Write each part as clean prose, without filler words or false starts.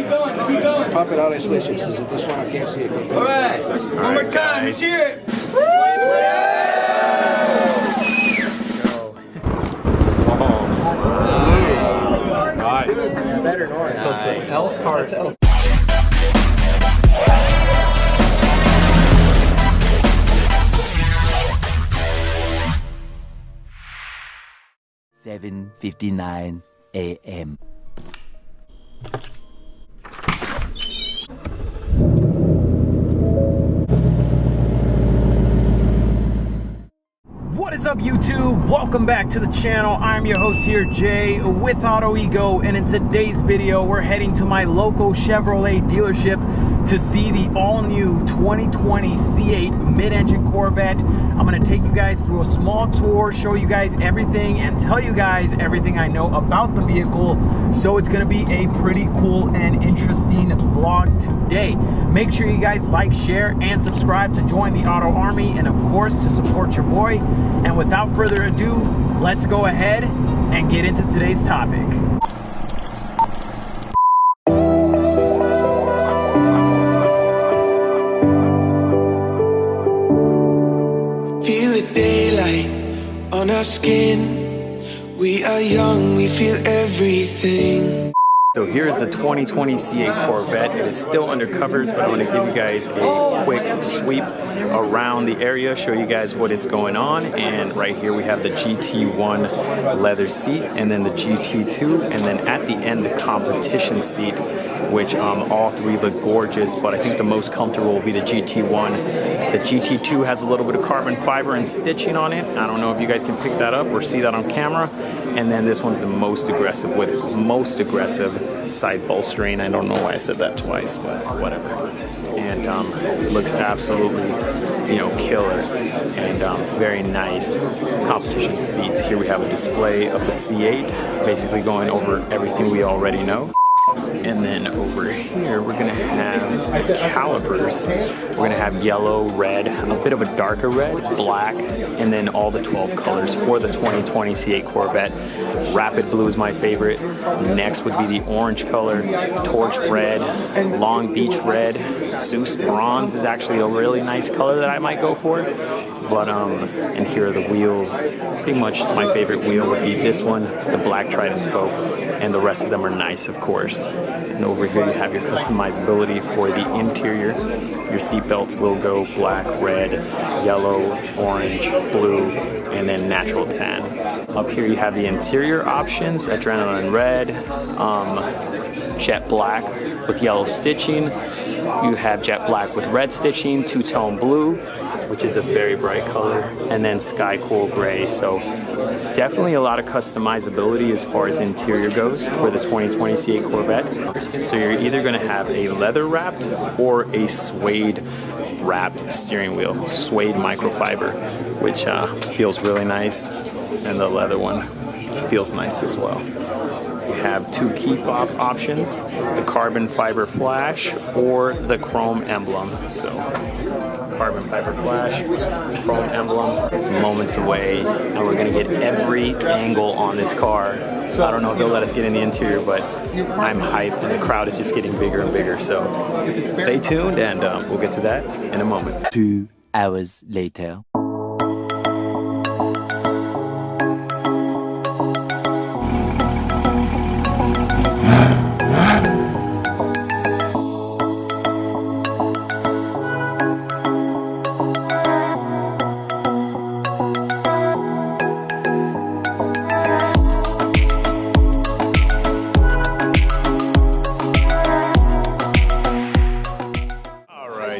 Pop it out, I switch it. Is it this one? I can't see it. All right. One more time. Let's hear it. Nice. Yeah, better north. So it's an L card. $7:59 a.m. What is up, YouTube? Welcome back to the channel. I'm your host here, Jay, with Auto Ego, and in today's video, we're heading to my local Chevrolet dealership to see the all-new 2020 C8 mid-engine Corvette. I'm going to take you guys through a small tour, show you guys everything, and tell you guys everything I know about the vehicle. So it's going to be a pretty cool and interesting vlog today. Make sure you guys like, share, and subscribe to join the Auto Army, and of course to support your boy. And without further ado, let's go ahead and get into today's topic. Feel the daylight on our skin. We are young, we feel everything. So here's the 2020 C8 Corvette. It is still under covers, but I want to give you guys a quick sweep around the area, show you guys what is going on. And right here we have the GT1 leather seat, and then the GT2, and then at the end the competition seat, which all three look gorgeous, but I think the most comfortable will be the GT1. The GT2 has a little bit of carbon fiber and stitching on it. I don't know if you guys can pick that up or see that on camera. And then this one's the most aggressive, with most aggressive side bolstering. I don't know why I said that twice, but whatever. And it looks absolutely, you know, killer, and very nice competition seats. Here we have a display of the C8, basically going over everything we already know. And then over here, we're gonna have the calipers. We're gonna have yellow, red, a bit of a darker red, black, and then all the 12 colors for the 2020 C8 Corvette. Rapid blue is my favorite. Next would be the orange color, torch red, Long Beach red. Zeus bronze is actually a really nice color that I might go for. But and here are the wheels. Pretty much my favorite wheel would be this one, the black Trident spoke, and the rest of them are nice, of course. And over here you have your customizability for the interior. Your seat belts will go black, red, yellow, orange, blue, and then natural tan. Up here you have the interior options: adrenaline red, jet black with yellow stitching. You have jet black with red stitching, two-tone blue, which is a very bright color, and then sky cool gray. So definitely a lot of customizability as far as interior goes for the 2020 C8 Corvette. So you're either going to have a leather wrapped or a suede wrapped steering wheel, suede microfiber, which feels really nice, and the leather one feels nice as well. We have two key fob options: the carbon fiber flash or the chrome emblem. So carbon fiber flash, chrome emblem, moments away, and we're gonna get every angle on this car. I don't know if they'll let us get in the interior, but I'm hyped, and the crowd is just getting bigger and bigger. So stay tuned, and we'll get to that in a moment. 2 hours later.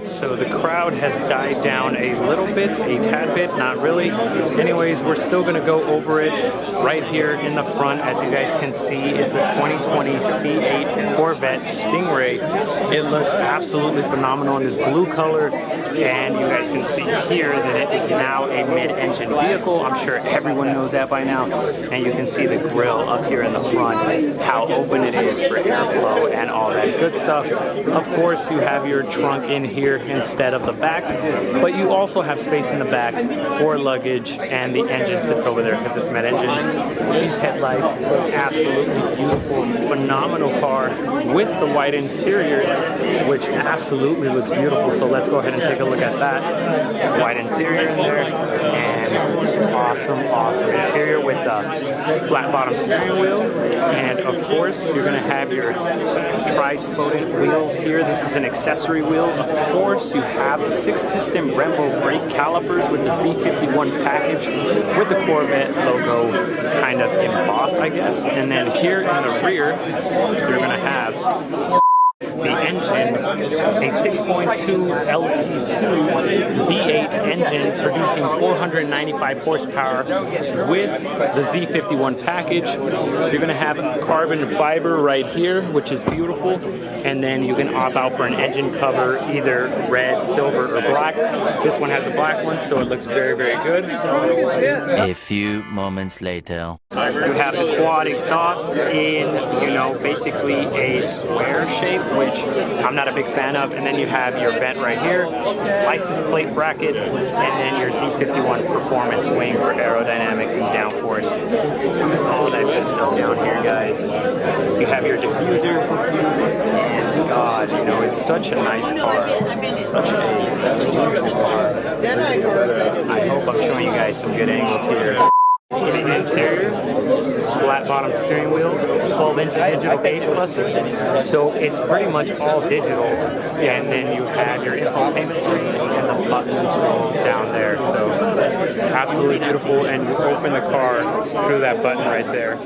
So the crowd has died down a little bit, a tad bit, not really. Anyways, we're still gonna go over it. Right here in the front, as you guys can see, is the 2020 C8 Corvette Stingray. It looks absolutely phenomenal in this blue color, and you guys can see here that it is now a mid-engine vehicle. I'm sure everyone knows that by now. And you can see the grille up here in the front, how open it is for airflow and all that good stuff. Of course, you have your trunk in here instead of the back, but you also have space in the back for luggage, and the engine sits over there because it's mid-engine. These headlights look absolutely beautiful. Phenomenal car with the white interior, which absolutely looks beautiful. So let's go ahead and take a look at that. White interior in there, and awesome interior with the flat bottom steering wheel. And of course, you're gonna have your tri-spoded wheels here. This is an accessory wheel. Of course, you have the 6-piston Brembo brake calipers with the Z51 package with the Corvette logo kind of embossed, I guess. And then here in the rear, you're gonna have the engine, a 6.2 LT2 V8 engine producing 495 horsepower with the Z51 package. You're going to have carbon fiber right here, which is beautiful, and then you can opt out for an engine cover, either red, silver, or black. This one has the black one, so it looks very, very good. A few moments later. You have the quad exhaust in, basically a square shape, which I'm not a big fan of. And then you have your vent right here, license plate bracket, and then your Z51 performance wing for aerodynamics and downforce. All that good stuff down here, guys. You have your diffuser, and God, it's such a nice car. Such a beautiful car. I hope I'm showing you guys some good angles here. In the interior, flat bottom steering wheel, 12-inch digital gauge cluster, so it's pretty much all digital. And then you have your infotainment screen and the buttons roll down there, so absolutely beautiful. And you open the car through that button right there.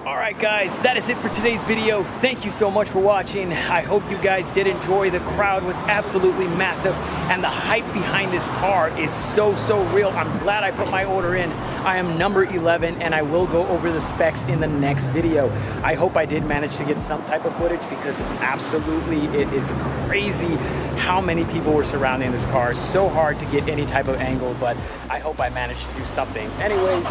Alright guys, that is it for today's video. Thank you so much for watching. I hope you guys did enjoy. The crowd was absolutely massive, and the hype behind this car is so real. I'm glad I put my order in. I am number 11, and I will go over the specs in the next video. I hope I did manage to get some type of footage, because absolutely it is crazy how many people were surrounding this car. So hard to get any type of angle, but I hope I managed to do something. Anyways,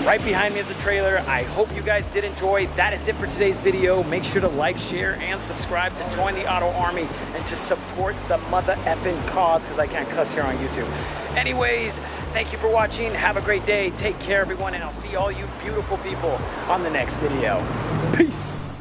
right behind me is a trailer. I hope you guys did enjoy. That is it for today's video. Make sure to like, share, and subscribe to join the Auto Army and to support the mother effing cause, because I can't cuss here on YouTube. Anyways, thank you for watching. Have a great day. Take care, everyone, and I'll see all you beautiful people on the next video. Peace.